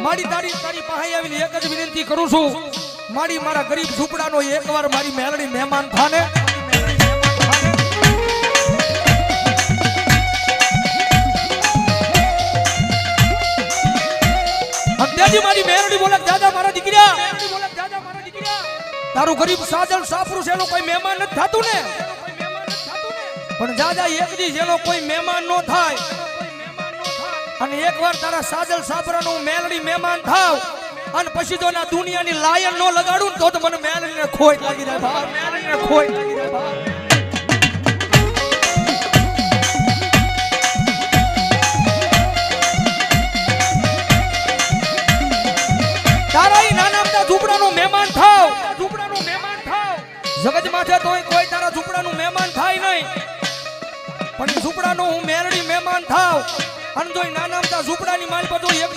મારી તારી પાસે આવીને એક જ વિનંતી કરું છું, મારા ગરીબ ઝૂંપડાનો એકવાર મારી મેલડી મહેમાન થાને. અંત્યાજી મારી મેલડી બોલે દાદા મારા દીકરા, તારું ગરીબ સાજલ સાપરું છે એનો કોઈ મહેમાન નથી થાતું ને, પણ દાદા એક દી જેનો કોઈ મહેમાન નો થાય અને એકવાર તારા સાજલ સાપરાનો મેલડી મહેમાન થાવ અને પછી જો ના દુનિયાની લાયન નો લગાડું તો મને મેલડીને ખોટ લાગી જાય ભાવ, મેલડીને ખોટ લાગી જાય ભાવ. તારા ઈ નાના મોટા ઝૂંપડાનો મહેમાન થાવ, ઝૂંપડાનો મહેમાન થાવ, જગત માથે તોય કોઈ તારા ઝૂંપડાનું મહેમાન થાય નહીં, પણ ઝૂંપડાનો હું મેલડી મહેમાન થાવ અને જો નાના મોટા ઝૂંપડાની માલ પર